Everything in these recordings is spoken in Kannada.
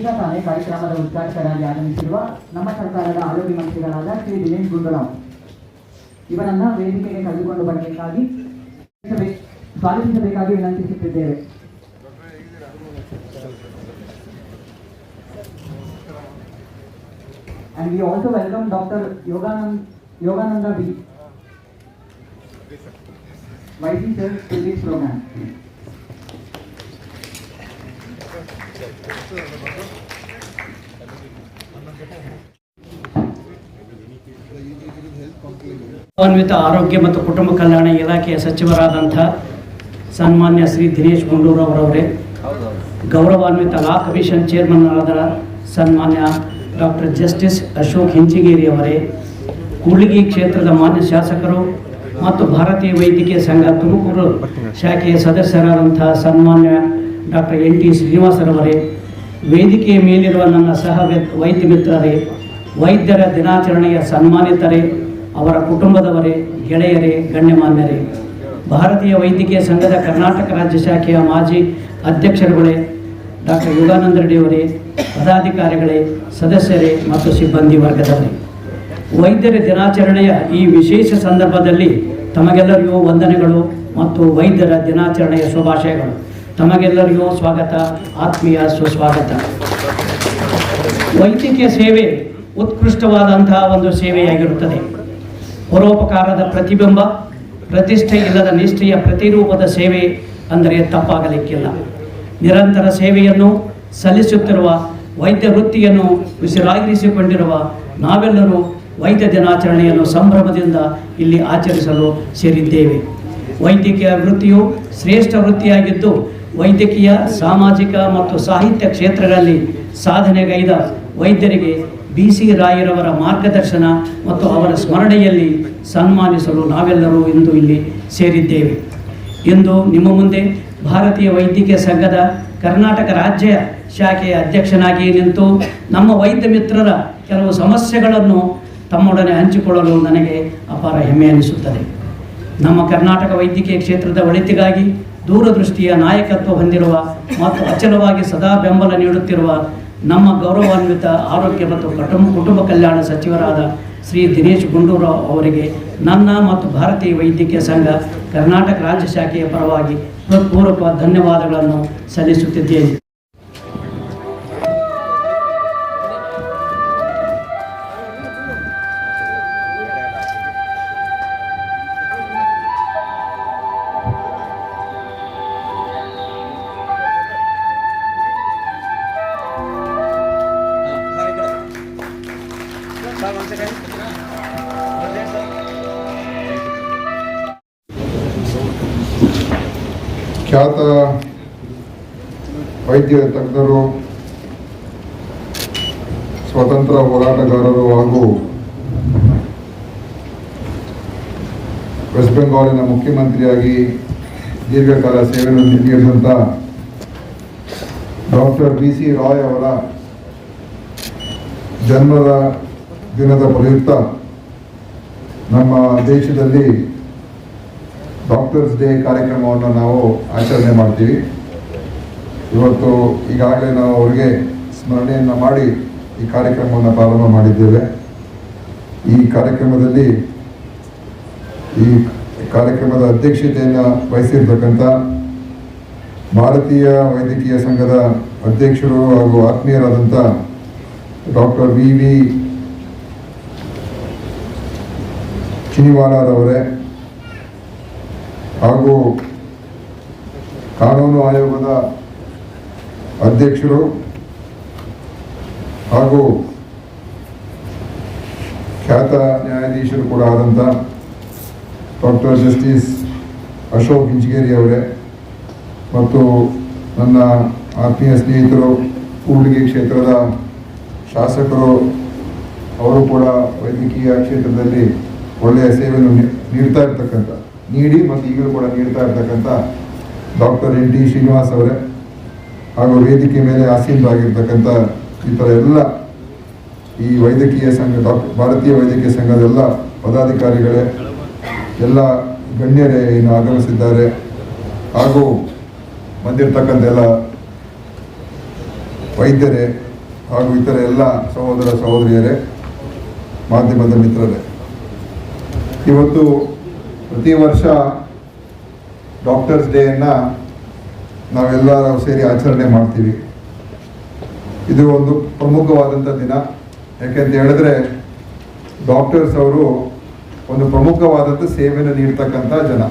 ಇದೀಗ ತಾನೇ ಕಾರ್ಯಕ್ರಮದ ಉದ್ಘಾಟಕರಾಗಿ ಆಗಮಿಸಿರುವ ನಮ್ಮ ಸರ್ಕಾರದ ಆರೋಗ್ಯ ಮಂತ್ರಿಗಳಾದ ಶ್ರೀ ದಿನೇಶ್ ಗುಂಡೂರಾವ್ ಇವರನ್ನ ವೇದಿಕೆಗೆ ಕರೆದುಕೊಂಡು ಬರಬೇಕಾಗಿ ಸ್ವಾಗತಿಸಬೇಕಾಗಿ ವಿನಂತಿಸುತ್ತಿದ್ದೇವೆ. And we also welcome Dr. Yogananda B. Vice Chair to this program. ಗೌರವಾನ್ವಿತ ಆರೋಗ್ಯ ಮತ್ತು ಕುಟುಂಬ ಕಲ್ಯಾಣ ಇಲಾಖೆಯ ಸಚಿವರಾದಂಥ ಸನ್ಮಾನ್ಯ ಶ್ರೀ ದಿನೇಶ್ ಗುಂಡೂರಾವ್ ಅವರವರೇ, ಗೌರವಾನ್ವಿತ ಲಾ ಕಮಿಷನ್ ಚೇರ್ಮನ್ ಆದ ಸನ್ಮಾನ್ಯ ಡಾಕ್ಟರ್ ಜಸ್ಟಿಸ್ ಅಶೋಕ್ ಹಿಂಚಿಗೇರಿ ಅವರೇ, ಕೂಡ್ಲಿಗಿ ಕ್ಷೇತ್ರದ ಮಾನ್ಯ ಶಾಸಕರು ಮತ್ತು ಭಾರತೀಯ ವೈದ್ಯಕೀಯ ಸಂಘ ತುಮಕೂರು ಶಾಖೆಯ ಸದಸ್ಯರಾದಂಥ ಸನ್ಮಾನ್ಯ ಡಾಕ್ಟರ್ NT ಶ್ರೀನಿವಾಸರವರೇ, ವೇದಿಕೆಯ ಮೇಲಿರುವ ನನ್ನ ಸಹ ವೈದ್ಯ ಮಿತ್ರರೇ, ವೈದ್ಯರ ದಿನಾಚರಣೆಯ ಸನ್ಮಾನಿತರೇ, ಅವರ ಕುಟುಂಬದವರೇ, ಗೆಳೆಯರೇ, ಗಣ್ಯಮಾನ್ಯರೇ, ಭಾರತೀಯ ವೈದ್ಯಕೀಯ ಸಂಘದ ಕರ್ನಾಟಕ ರಾಜ್ಯ ಶಾಖೆಯ ಮಾಜಿ ಅಧ್ಯಕ್ಷರುಗಳೇ, ಡಾಕ್ಟರ್ ಯೋಗಾನಂದ ರೆಡ್ಡಿಯವರೇ, ಪದಾಧಿಕಾರಿಗಳೇ, ಸದಸ್ಯರೇ ಮತ್ತು ಸಿಬ್ಬಂದಿ ವರ್ಗದವರೇ, ವೈದ್ಯರ ದಿನಾಚರಣೆಯ ಈ ವಿಶೇಷ ಸಂದರ್ಭದಲ್ಲಿ ತಮಗೆಲ್ಲರಿಗೂ ವಂದನೆಗಳು ಮತ್ತು ವೈದ್ಯರ ದಿನಾಚರಣೆಯ ಶುಭಾಶಯಗಳು. ತಮಗೆಲ್ಲರಿಗೂ ಸ್ವಾಗತ, ಆತ್ಮೀಯ ಸುಸ್ವಾಗತ. ವೈದ್ಯಕೀಯ ಸೇವೆ ಉತ್ಕೃಷ್ಟವಾದಂತಹ ಒಂದು ಸೇವೆಯಾಗಿರುತ್ತದೆ. ಪರೋಪಕಾರದ ಪ್ರತಿಬಿಂಬ, ಪ್ರತಿಷ್ಠೆ ಇಲ್ಲದ ನಿಷ್ಠೆಯ ಪ್ರತಿರೂಪದ ಸೇವೆ ಅಂದರೆ ತಪ್ಪಾಗಲಿಕ್ಕಿಲ್ಲ. ನಿರಂತರ ಸೇವೆಯನ್ನು ಸಲ್ಲಿಸುತ್ತಿರುವ ವೈದ್ಯ ವೃತ್ತಿಯನ್ನು ಉಸಿರಾಗಿರಿಸಿಕೊಂಡಿರುವ ನಾವೆಲ್ಲರೂ ವೈದ್ಯ ದಿನಾಚರಣೆಯನ್ನು ಸಂಭ್ರಮದಿಂದ ಇಲ್ಲಿ ಆಚರಿಸಲು ಸೇರಿದ್ದೇವೆ. ವೈದ್ಯಕೀಯ ವೃತ್ತಿಯು ಶ್ರೇಷ್ಠ ವೃತ್ತಿಯಾಗಿದ್ದು, ವೈದ್ಯಕೀಯ, ಸಾಮಾಜಿಕ ಮತ್ತು ಸಾಹಿತ್ಯ ಕ್ಷೇತ್ರಗಳಲ್ಲಿ ಸಾಧನೆಗೈದ ವೈದ್ಯರಿಗೆ BC ರಾಯರವರ ಮಾರ್ಗದರ್ಶನ ಮತ್ತು ಅವರ ಸ್ಮರಣೆಯಲ್ಲಿ ಸನ್ಮಾನಿಸಲು ನಾವೆಲ್ಲರೂ ಇಂದು ಇಲ್ಲಿ ಸೇರಿದ್ದೇವೆ. ಇಂದು ನಿಮ್ಮ ಮುಂದೆ ಭಾರತೀಯ ವೈದ್ಯಕೀಯ ಸಂಘದ ಕರ್ನಾಟಕ ರಾಜ್ಯ ಶಾಖೆಯ ಅಧ್ಯಕ್ಷನಾಗಿ ನಿಂತು ನಮ್ಮ ವೈದ್ಯ ಮಿತ್ರರ ಕೆಲವು ಸಮಸ್ಯೆಗಳನ್ನು ತಮ್ಮೊಡನೆ ಹಂಚಿಕೊಳ್ಳಲು ನನಗೆ ಅಪಾರ ಹೆಮ್ಮೆ ಅನಿಸುತ್ತದೆ. ನಮ್ಮ ಕರ್ನಾಟಕ ವೈದ್ಯಕೀಯ ಕ್ಷೇತ್ರದ ಒಳಿತಿಗಾಗಿ ದೂರದೃಷ್ಟಿಯ ನಾಯಕತ್ವ ಹೊಂದಿರುವ ಮತ್ತು ಅಚಲವಾಗಿ ಸದಾ ಬೆಂಬಲ ನೀಡುತ್ತಿರುವ ನಮ್ಮ ಗೌರವಾನ್ವಿತ ಆರೋಗ್ಯ ಮತ್ತು ಕುಟುಂಬ ಕಲ್ಯಾಣ ಸಚಿವರಾದ ಶ್ರೀ ದಿನೇಶ್ ಗುಂಡೂರಾವ್ ಅವರಿಗೆ ನನ್ನ ಮತ್ತು ಭಾರತೀಯ ವೈದ್ಯಕೀಯ ಸಂಘ ಕರ್ನಾಟಕ ರಾಜ್ಯ ಶಾಖೆಯ ಪರವಾಗಿ ಹೃತ್ಪೂರ್ವಕ ಧನ್ಯವಾದಗಳನ್ನು ಸಲ್ಲಿಸುತ್ತಿದ್ದೇನೆ. ಖ್ಯಾತ ವೈದ್ಯ ತಜ್ಞರು, ಸ್ವತಂತ್ರ ಹೋರಾಟಗಾರರು ಹಾಗೂ ವೆಸ್ಟ್ ಬೆಂಗಾಲಿನ ಮುಖ್ಯಮಂತ್ರಿಯಾಗಿ ದೀರ್ಘಕಾಲ ಸೇವೆಯನ್ನು ನೀಡಿದಂಥ ಡಾಕ್ಟರ್ BC ರಾಯ್ ಅವರ ಜನ್ಮದ ದಿನದ ಪ್ರಯುಕ್ತ ನಮ್ಮ ದೇಶದಲ್ಲಿ ಡಾಕ್ಟರ್ಸ್ ಡೇ ಕಾರ್ಯಕ್ರಮವನ್ನು ನಾವು ಆಚರಣೆ ಮಾಡ್ತೀವಿ. ಇವತ್ತು ಈಗಾಗಲೇ ನಾವು ಅವರಿಗೆ ಸ್ಮರಣೆಯನ್ನು ಮಾಡಿ ಈ ಕಾರ್ಯಕ್ರಮವನ್ನು ಪ್ರಾರಂಭ ಮಾಡಿದ್ದೇವೆ. ಈ ಕಾರ್ಯಕ್ರಮದಲ್ಲಿ ಈ ಕಾರ್ಯಕ್ರಮದ ಅಧ್ಯಕ್ಷತೆಯನ್ನು ವಹಿಸಿರ್ತಕ್ಕಂಥ ಭಾರತೀಯ ವೈದ್ಯಕೀಯ ಸಂಘದ ಅಧ್ಯಕ್ಷರು ಹಾಗೂ ಆತ್ಮೀಯರಾದಂಥ ಡಾಕ್ಟರ್ VV ಚಿನಿವಾಲರವರೇ ಹಾಗೂ ಕಾನೂನು ಆಯೋಗದ ಅಧ್ಯಕ್ಷರು ಹಾಗೂ ಖ್ಯಾತ ನ್ಯಾಯಾಧೀಶರು ಕೂಡ ಆದಂಥ ಡಾಕ್ಟರ್ ಜಸ್ಟಿಸ್ ಅಶೋಕ್ ಹಿಂಚಿಗೇರಿ ಅವರೇ ಮತ್ತು ನನ್ನ ಆತ್ಮೀಯ ಸ್ನೇಹಿತರು, ಕೂಡ್ಲಿಗಿ ಕ್ಷೇತ್ರದ ಶಾಸಕರು, ಅವರು ಕೂಡ ವೈದ್ಯಕೀಯ ಕ್ಷೇತ್ರದಲ್ಲಿ ಒಳ್ಳೆಯ ಸೇವೆಯನ್ನು ನೀಡಿ ಮತ್ತು ಈಗಲೂ ಕೂಡ ನೀಡ್ತಾ ಇರ್ತಕ್ಕಂಥ ಡಾಕ್ಟರ್ NT ಶ್ರೀನಿವಾಸ್ ಅವರೇ ಹಾಗೂ ವೇದಿಕೆ ಮೇಲೆ ಆಸೀನರಾಗಿರ್ತಕ್ಕಂಥ ಈ ಥರ ಎಲ್ಲ ಈ ವೈದ್ಯಕೀಯ ಸಂಘ ಭಾರತೀಯ ವೈದ್ಯಕೀಯ ಸಂಘದ ಎಲ್ಲ ಪದಾಧಿಕಾರಿಗಳೇ, ಎಲ್ಲ ಗಣ್ಯರೇ ಇನ್ನು ಆಗಮಿಸಿದ್ದಾರೆ ಹಾಗೂ ಬಂದಿರತಕ್ಕಂಥ ಎಲ್ಲ ವೈದ್ಯರೇ, ಹಾಗೂ ಇತರ ಎಲ್ಲ ಸಹೋದರ ಸಹೋದರಿಯರೇ, ಮಾಧ್ಯಮದ ಮಿತ್ರರೇ, ಇವತ್ತು ಪ್ರತಿ ವರ್ಷ ಡಾಕ್ಟರ್ಸ್ ಡೇಯನ್ನು ನಾವೆಲ್ಲರೂ ಸೇರಿ ಆಚರಣೆ ಮಾಡ್ತೀವಿ. ಇದು ಒಂದು ಪ್ರಮುಖವಾದಂಥ ದಿನ. ಯಾಕೆಂತ ಹೇಳಿದ್ರೆ ಡಾಕ್ಟರ್ಸ್ ಅವರು ಒಂದು ಪ್ರಮುಖವಾದಂಥ ಸೇವೆಯನ್ನು ನೀಡ್ತಕ್ಕಂಥ ಜನ.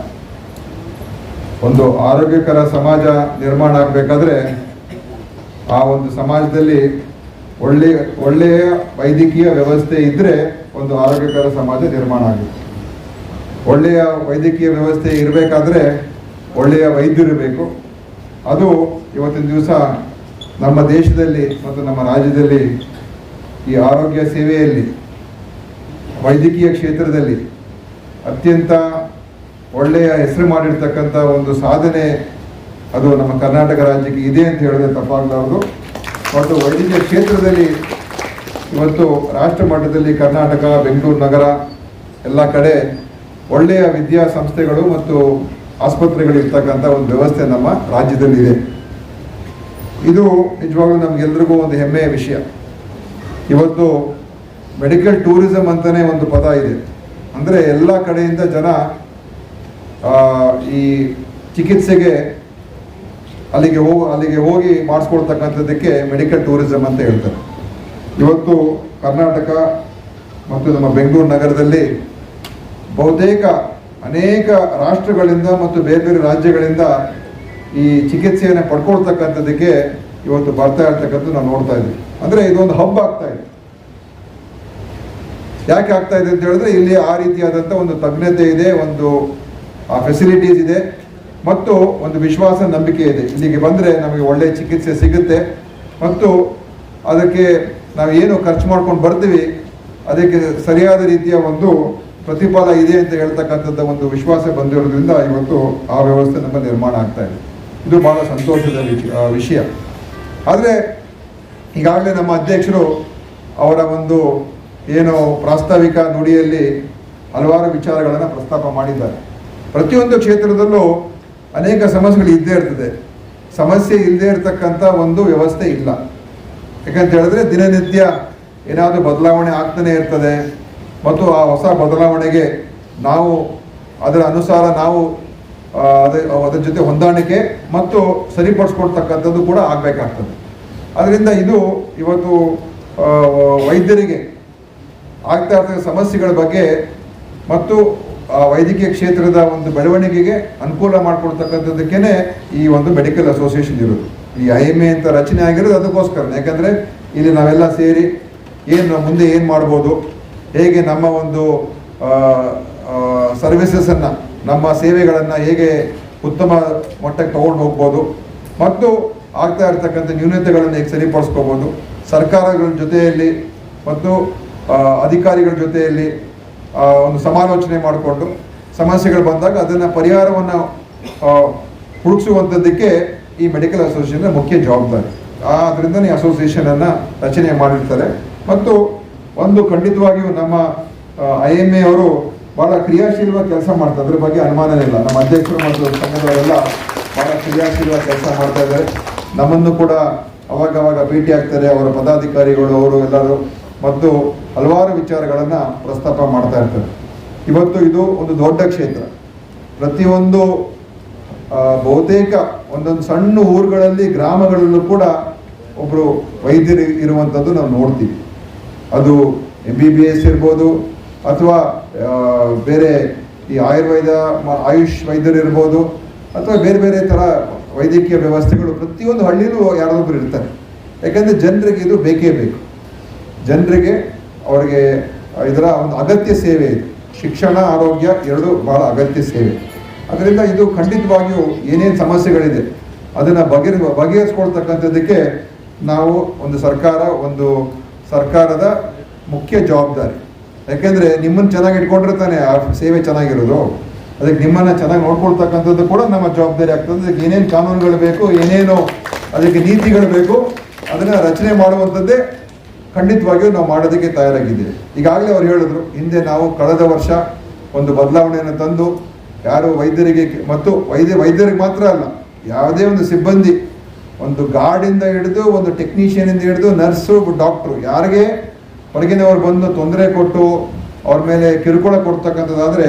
ಒಂದು ಆರೋಗ್ಯಕರ ಸಮಾಜ ನಿರ್ಮಾಣ ಆಗಬೇಕಾದ್ರೆ ಆ ಒಂದು ಸಮಾಜದಲ್ಲಿ ಒಳ್ಳೆಯ ವೈದ್ಯಕೀಯ ವ್ಯವಸ್ಥೆ ಇದ್ದರೆ ಒಂದು ಆರೋಗ್ಯಕರ ಸಮಾಜ ನಿರ್ಮಾಣ ಆಗುತ್ತೆ. ಒಳ್ಳೆಯ ವೈದ್ಯಕೀಯ ವ್ಯವಸ್ಥೆ ಇರಬೇಕಾದ್ರೆ ಒಳ್ಳೆಯ ವೈದ್ಯರಿರಬೇಕು. ಅದು ಇವತ್ತಿನ ದಿವಸ ನಮ್ಮ ದೇಶದಲ್ಲಿ ಮತ್ತು ನಮ್ಮ ರಾಜ್ಯದಲ್ಲಿ ಈ ಆರೋಗ್ಯ ಸೇವೆಯಲ್ಲಿ ವೈದ್ಯಕೀಯ ಕ್ಷೇತ್ರದಲ್ಲಿ ಅತ್ಯಂತ ಒಳ್ಳೆಯ ಹೆಸರು ಮಾಡಿರ್ತಕ್ಕಂಥ ಒಂದು ಸಾಧನೆ ಅದು ನಮ್ಮ ಕರ್ನಾಟಕ ರಾಜ್ಯಕ್ಕೆ ಇದೆ ಅಂತ ಹೇಳಿದ್ರೆ ತಪ್ಪಾಗಲಾರದು. ಮತ್ತು ವೈದ್ಯಕೀಯ ಕ್ಷೇತ್ರದಲ್ಲಿ ಇವತ್ತು ರಾಷ್ಟ್ರ ಮಟ್ಟದಲ್ಲಿ ಕರ್ನಾಟಕ, ಬೆಂಗಳೂರು ನಗರ ಎಲ್ಲ ಕಡೆ ಒಳ್ಳೆಯ ವಿದ್ಯಾಸಂಸ್ಥೆಗಳು ಮತ್ತು ಆಸ್ಪತ್ರೆಗಳು ಇರ್ತಕ್ಕಂಥ ಒಂದು ವ್ಯವಸ್ಥೆ ನಮ್ಮ ರಾಜ್ಯದಲ್ಲಿ ಇದೆ. ಇದು ನಿಜವಾಗ್ಲೂ ನಮಗೆಲ್ರಿಗೂ ಒಂದು ಹೆಮ್ಮೆಯ ವಿಷಯ. ಇವತ್ತು ಮೆಡಿಕಲ್ ಟೂರಿಸಂ ಅಂತಲೇ ಒಂದು ಪದ ಇದೆ. ಅಂದರೆ ಎಲ್ಲ ಕಡೆಯಿಂದ ಜನ ಈ ಚಿಕಿತ್ಸೆಗೆ ಅಲ್ಲಿಗೆ ಹೋಗಿ ಮಾಡಿಸ್ಕೊಳ್ತಕ್ಕಂಥದ್ದಕ್ಕೆ ಮೆಡಿಕಲ್ ಟೂರಿಸಂ ಅಂತ ಹೇಳ್ತಾರೆ. ಇವತ್ತು ಕರ್ನಾಟಕ ಮತ್ತು ನಮ್ಮ ಬೆಂಗಳೂರು ನಗರದಲ್ಲಿ ಬಹುತೇಕ ಅನೇಕ ರಾಷ್ಟ್ರಗಳಿಂದ ಮತ್ತು ಬೇರೆ ಬೇರೆ ರಾಜ್ಯಗಳಿಂದ ಈ ಚಿಕಿತ್ಸೆಯನ್ನು ಪಡ್ಕೊಳ್ತಕ್ಕಂಥದ್ದಕ್ಕೆ ಇವತ್ತು ಬರ್ತಾ ಇರ್ತಕ್ಕಂಥದ್ದು ನಾವು ನೋಡ್ತಾ ಇದ್ದೀವಿ. ಅಂದರೆ ಇದೊಂದು ಹಬ್ ಆಗ್ತಾ ಇದೆ. ಯಾಕೆ ಆಗ್ತಾ ಇದೆ ಅಂತ ಹೇಳಿದ್ರೆ ಇಲ್ಲಿ ಆ ರೀತಿಯಾದಂಥ ಒಂದು ತಜ್ಞತೆ ಇದೆ, ಒಂದು ಫೆಸಿಲಿಟೀಸ್ ಇದೆ ಮತ್ತು ಒಂದು ವಿಶ್ವಾಸ, ನಂಬಿಕೆ ಇದೆ. ಇಲ್ಲಿಗೆ ಬಂದರೆ ನಮಗೆ ಒಳ್ಳೆಯ ಚಿಕಿತ್ಸೆ ಸಿಗುತ್ತೆ ಮತ್ತು ಅದಕ್ಕೆ ನಾವು ಏನು ಖರ್ಚು ಮಾಡ್ಕೊಂಡು ಬರ್ತೀವಿ ಅದಕ್ಕೆ ಸರಿಯಾದ ರೀತಿಯ ಒಂದು ಪ್ರತಿಫಲ ಇದೆ ಅಂತ ಹೇಳ್ತಕ್ಕಂಥದ್ದು ಒಂದು ವಿಶ್ವಾಸ ಬಂದಿರೋದ್ರಿಂದ ಇವತ್ತು ಆ ವ್ಯವಸ್ಥೆ ನಮ್ಮ ನಿರ್ಮಾಣ ಆಗ್ತಾ ಇದೆ. ಇದು ಬಹಳ ಸಂತೋಷದ ವಿಷಯ. ಆದರೆ ಈಗಾಗಲೇ ನಮ್ಮ ಅಧ್ಯಕ್ಷರು ಅವರ ಒಂದು ಏನು ಪ್ರಾಸ್ತಾವಿಕ ನುಡಿಯಲ್ಲಿ ಹಲವಾರು ವಿಚಾರಗಳನ್ನು ಪ್ರಸ್ತಾಪ ಮಾಡಿದ್ದಾರೆ. ಪ್ರತಿಯೊಂದು ಕ್ಷೇತ್ರದಲ್ಲೂ ಅನೇಕ ಸಮಸ್ಯೆಗಳು ಇದ್ದೇ ಇರ್ತದೆ. ಸಮಸ್ಯೆ ಇಲ್ಲದೆ ಇರತಕ್ಕಂಥ ಒಂದು ವ್ಯವಸ್ಥೆ ಇಲ್ಲ. ಯಾಕಂತ ಹೇಳಿದ್ರೆ ದಿನನಿತ್ಯ ಏನಾದರೂ ಬದಲಾವಣೆ ಆಗ್ತಾನೆ ಇರ್ತದೆ ಮತ್ತು ಆ ಹೊಸ ಬದಲಾವಣೆಗೆ ನಾವು ಅದರ ಅನುಸಾರ ನಾವು ಅದರ ಜೊತೆ ಹೊಂದಾಣಿಕೆ ಮತ್ತು ಸರಿಪಡಿಸ್ಕೊಳ್ತಕ್ಕಂಥದ್ದು ಕೂಡ ಆಗಬೇಕಾಗ್ತದೆ. ಅದರಿಂದ ಇದು ಇವತ್ತು ವೈದ್ಯರಿಗೆ ಆಗ್ತಾ ಇರ್ತಕ್ಕ ಸಮಸ್ಯೆಗಳ ಬಗ್ಗೆ ಮತ್ತು ವೈದ್ಯಕೀಯ ಕ್ಷೇತ್ರದ ಒಂದು ಬೆಳವಣಿಗೆಗೆ ಅನುಕೂಲ ಮಾಡಿಕೊಡ್ತಕ್ಕಂಥದ್ದಕ್ಕೇ ಈ ಒಂದು ಮೆಡಿಕಲ್ ಅಸೋಸಿಯೇಷನ್ ಇರೋದು. ಈ IMA ಅಂತ ರಚನೆ ಆಗಿರೋದು ಅದಕ್ಕೋಸ್ಕರ. ಯಾಕಂದರೆ ಇಲ್ಲಿ ನಾವೆಲ್ಲ ಸೇರಿ ಮುಂದೆ ಏನು ಮಾಡ್ಬೋದು, ಹೇಗೆ ನಮ್ಮ ಒಂದು ಸರ್ವಿಸಸನ್ನು, ನಮ್ಮ ಸೇವೆಗಳನ್ನು ಹೇಗೆ ಉತ್ತಮ ಮಟ್ಟಕ್ಕೆ ತೊಗೊಂಡು ಹೋಗ್ಬೋದು ಮತ್ತು ಆಗ್ತಾ ಇರ್ತಕ್ಕಂಥ ನ್ಯೂನತೆಗಳನ್ನು ಹೇಗೆ ಸರಿಪಡಿಸ್ಕೋಬೋದು, ಸರ್ಕಾರಗಳ ಜೊತೆಯಲ್ಲಿ ಮತ್ತು ಅಧಿಕಾರಿಗಳ ಜೊತೆಯಲ್ಲಿ ಒಂದು ಸಮಾಲೋಚನೆ ಮಾಡಿಕೊಂಡು ಸಮಸ್ಯೆಗಳು ಬಂದಾಗ ಅದನ್ನು ಪರಿಹಾರವನ್ನು ಹುಡುಕಿಸುವಂಥದ್ದಕ್ಕೆ ಈ ಮೆಡಿಕಲ್ ಅಸೋಸಿಯೇಷನ್ನ ಮುಖ್ಯ ಜವಾಬ್ದಾರಿ. ಅದರಿಂದನೇ ಅಸೋಸಿಯೇಷನನ್ನು ರಚನೆ ಮಾಡಿರ್ತಾರೆ. ಮತ್ತು ಒಂದು ಖಂಡಿತವಾಗಿಯೂ ನಮ್ಮ IMA ಅವರು ಭಾಳ ಕ್ರಿಯಾಶೀಲವಾಗಿ ಕೆಲಸ ಮಾಡ್ತಾರೆ. ಅದ್ರ ಬಗ್ಗೆ ಅನುಮಾನವಿಲ್ಲ. ನಮ್ಮ ಅಧ್ಯಕ್ಷರು ಮತ್ತು ಸಂಘದವರೆಲ್ಲ ಭಾಳ ಕ್ರಿಯಾಶೀಲವಾಗಿ ಕೆಲಸ ಮಾಡ್ತಾ ಇದ್ದಾರೆ. ನಮ್ಮನ್ನು ಕೂಡ ಅವಾಗವಾಗ ಭೇಟಿ ಆಗ್ತಾರೆ ಅವರ ಪದಾಧಿಕಾರಿಗಳು, ಅವರು ಎಲ್ಲರೂ, ಮತ್ತು ಹಲವಾರು ವಿಚಾರಗಳನ್ನು ಪ್ರಸ್ತಾಪ ಮಾಡ್ತಾ ಇರ್ತಾರೆ. ಇವತ್ತು ಇದು ಒಂದು ದೊಡ್ಡ ಕ್ಷೇತ್ರ. ಪ್ರತಿಯೊಂದು ಬಹುತೇಕ ಒಂದೊಂದು ಸಣ್ಣ ಊರುಗಳಲ್ಲಿ, ಗ್ರಾಮಗಳಲ್ಲೂ ಕೂಡ ಒಬ್ಬರು ವೈದ್ಯರು ಇರುವಂಥದ್ದು ನಾವು ನೋಡ್ತೀವಿ. ಅದು MBBS ಇರ್ಬೋದು ಅಥವಾ ಬೇರೆ ಈ ಆಯುಷ್ ವೈದ್ಯರು ಇರ್ಬೋದು ಅಥವಾ ಬೇರೆ ಬೇರೆ ಥರ ವೈದ್ಯಕೀಯ ವ್ಯವಸ್ಥೆಗಳು ಪ್ರತಿಯೊಂದು ಹಳ್ಳಿಲೂ ಯಾರೊಬ್ಬರು ಇರ್ತಾರೆ. ಯಾಕೆಂದರೆ ಜನರಿಗೆ ಇದು ಬೇಕೇ ಬೇಕು. ಜನರಿಗೆ ಅವರಿಗೆ ಇದರ ಒಂದು ಅಗತ್ಯ ಸೇವೆ ಇದೆ. ಶಿಕ್ಷಣ, ಆರೋಗ್ಯ ಎರಡೂ ಭಾಳ ಅಗತ್ಯ ಸೇವೆ. ಅದರಿಂದ ಇದು ಖಂಡಿತವಾಗಿಯೂ ಏನೇನು ಸಮಸ್ಯೆಗಳಿದೆ ಅದನ್ನು ಬಗೆಹರಿಸ್ಕೊಳ್ತಕ್ಕಂಥದ್ದಕ್ಕೆ ನಾವು ಒಂದು ಸರ್ಕಾರದ ಮುಖ್ಯ ಜವಾಬ್ದಾರಿ. ಯಾಕೆಂದರೆ ನಿಮ್ಮನ್ನು ಚೆನ್ನಾಗಿ ಇಟ್ಕೊಂಡ್ರೆ ತಾನೇ ಆ ಸೇವೆ ಚೆನ್ನಾಗಿರೋದು. ಅದಕ್ಕೆ ನಿಮ್ಮನ್ನು ಚೆನ್ನಾಗಿ ನೋಡ್ಕೊಳ್ತಕ್ಕಂಥದ್ದು ಕೂಡ ನಮ್ಮ ಜವಾಬ್ದಾರಿ ಆಗ್ತದೆ. ಅದಕ್ಕೆ ಏನೇನು ಕಾನೂನುಗಳು ಬೇಕು, ಏನೇನು ಅದಕ್ಕೆ ನೀತಿಗಳು ಬೇಕು, ಅದನ್ನು ರಚನೆ ಮಾಡುವಂಥದ್ದೇ ಖಂಡಿತವಾಗಿಯೂ ನಾವು ಮಾಡೋದಕ್ಕೆ ತಯಾರಾಗಿದ್ದೇವೆ. ಈಗಾಗಲೇ ಅವ್ರು ಹೇಳಿದ್ರು, ಹಿಂದೆ ನಾವು ಕಳೆದ ವರ್ಷ ಒಂದು ಬದಲಾವಣೆಯನ್ನು ತಂದು ಯಾರು ವೈದ್ಯರಿಗೆ ಮತ್ತು ವೈದ್ಯರಿಗೆ ಮಾತ್ರ ಅಲ್ಲ, ಯಾವುದೇ ಒಂದು ಸಿಬ್ಬಂದಿ ಒಂದು ಗಾರ್ಡಿಂದ ಹಿಡಿದು ಒಂದು ಟೆಕ್ನಿಷಿಯನಿಂದ ಹಿಡಿದು ನರ್ಸು ಡಾಕ್ಟ್ರು ಯಾರಿಗೆ ಹೊರಗಿನವ್ರು ಬಂದು ತೊಂದರೆ ಕೊಟ್ಟು ಅವ್ರ ಮೇಲೆ ಕಿರುಕುಳ ಕೊಡ್ತಕ್ಕಂಥದ್ದಾದರೆ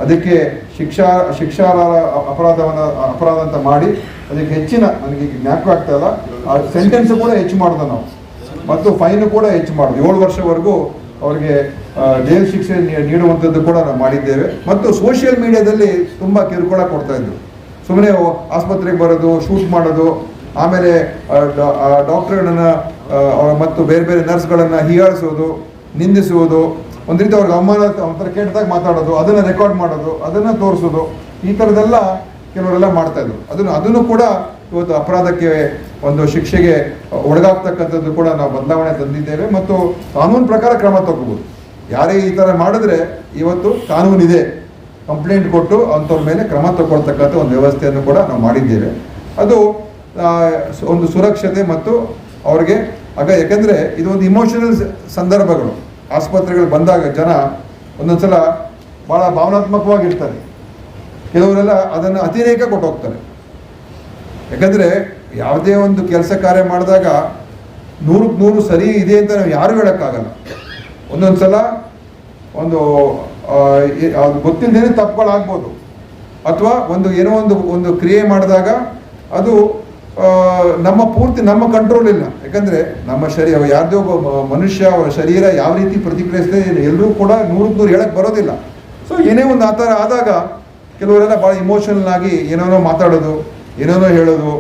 ಅದಕ್ಕೆ ಶಿಕ್ಷಾರ್ಹ ಅಪರಾಧ ಅಂತ ಮಾಡಿ ಅದಕ್ಕೆ ಹೆಚ್ಚಿನ ನನಗೆ ಜ್ಞಾಪಕ ಆಗ್ತಾ ಇಲ್ಲ ಆ ಸೆಂಟೆನ್ಸ್ ಕೂಡ ಹೆಚ್ಚು ಮಾಡೋದು ನಾವು ಮತ್ತು ಫೈನು ಕೂಡ ಹೆಚ್ಚು ಮಾಡೋದು 7 ವರ್ಷವರೆಗೂ ಅವ್ರಿಗೆ ಜೈಲು ಶಿಕ್ಷೆ ನೀಡುವಂಥದ್ದು ಕೂಡ ನಾವು ಮಾಡಿದ್ದೇವೆ. ಮತ್ತು ಸೋಷಿಯಲ್ ಮೀಡಿಯಾದಲ್ಲಿ ತುಂಬ ಕಿರುಕುಳ ಕೊಡ್ತಾ ಇದ್ರು. ಸುಮ್ಮನೆ ಆಸ್ಪತ್ರೆಗೆ ಬರೋದು, ಶೂಟ್ ಮಾಡೋದು, ಆಮೇಲೆ ಡಾಕ್ಟರ್ಗಳನ್ನ ಮತ್ತು ಬೇರೆ ಬೇರೆ ನರ್ಸ್ಗಳನ್ನು ಹೀಯಾಳಿಸೋದು, ನಿಂದಿಸುವುದು, ಒಂದು ರೀತಿ ಅವ್ರಿಗೆ ಅವಮಾನ ಒಂಥರ ಕೆಟ್ಟದಾಗಿ ಮಾತಾಡೋದು, ಅದನ್ನು ರೆಕಾರ್ಡ್ ಮಾಡೋದು, ಅದನ್ನು ತೋರಿಸೋದು, ಈ ಥರದ್ದೆಲ್ಲ ಕೆಲವರೆಲ್ಲ ಮಾಡ್ತಾಯಿದ್ರು. ಅದನ್ನು ಕೂಡ ಇವತ್ತು ಅಪರಾಧಕ್ಕೆ ಒಂದು ಶಿಕ್ಷೆಗೆ ಒಳಗಾಗ್ತಕ್ಕಂಥದ್ದು ಕೂಡ ನಾವು ಬದಲಾವಣೆ ತಂದಿದ್ದೇವೆ ಮತ್ತು ಕಾನೂನು ಪ್ರಕಾರ ಕ್ರಮ ತಗೋಬೋದು. ಯಾರೇ ಈ ಥರ ಮಾಡಿದ್ರೆ ಇವತ್ತು ಕಾನೂನಿದೆ, ಕಂಪ್ಲೇಂಟ್ ಕೊಟ್ಟು ಅಂಥವ್ರ ಮೇಲೆ ಕ್ರಮ ತಗೊಳ್ತಕ್ಕಂಥ ಒಂದು ವ್ಯವಸ್ಥೆಯನ್ನು ಕೂಡ ನಾವು ಮಾಡಿದ್ದೇವೆ. ಅದು ಒಂದು ಸುರಕ್ಷತೆ ಮತ್ತು ಅವ್ರಿಗೆ ಯಾಕಂದರೆ ಇದು ಒಂದು ಇಮೋಷನಲ್ ಸಂದರ್ಭಗಳು. ಆಸ್ಪತ್ರೆಗಳು ಬಂದಾಗ ಜನ ಒಂದೊಂದ್ಸಲ ಭಾಳ ಭಾವನಾತ್ಮಕವಾಗಿರ್ತಾರೆ, ಕೆಲವರೆಲ್ಲ ಅದನ್ನು ಅತಿರೇಕ ಕೊಟ್ಟು ಹೋಗ್ತಾರೆ. ಯಾಕಂದರೆ ಯಾವುದೇ ಒಂದು ಕೆಲಸ ಕಾರ್ಯ ಮಾಡಿದಾಗ 100ಕ್ಕೆ 100 ಸರಿ ಇದೆ ಅಂತ ನಾವು ಯಾರು ಹೇಳೋಕ್ಕಾಗಲ್ಲ. ಒಂದೊಂದು ಸಲ ಅದು ಗೊತ್ತಿಲ್ಲದೇ ತಪ್ಪುಗಳಾಗ್ಬೋದು, ಅಥವಾ ಏನೋ ಒಂದು ಕ್ರಿಯೆ ಮಾಡಿದಾಗ ಅದು ನಮ್ಮ ಕಂಟ್ರೋಲ್ ಇಲ್ಲ. ಯಾಕಂದರೆ ನಮ್ಮ ಶರೀರ ಯಾವುದೇ ಒಬ್ಬ ಮನುಷ್ಯ ಅವರ ಶರೀರ ಯಾವ ರೀತಿ ಪ್ರತಿಕ್ರಿಯಿಸ್ತದೆ ಎಲ್ಲರೂ ಕೂಡ 100ಕ್ಕೆ 100 ಹೇಳಕ್ಕೆ ಬರೋದಿಲ್ಲ. ಸೊ ಏನೇ ಒಂದು ಆ ಥರ ಆದಾಗ ಕೆಲವರೆಲ್ಲ ಭಾಳ ಇಮೋಷನಲ್ ಆಗಿ ಏನೇನೋ ಮಾತಾಡೋದು, ಏನೇನೋ ಹೇಳೋದು,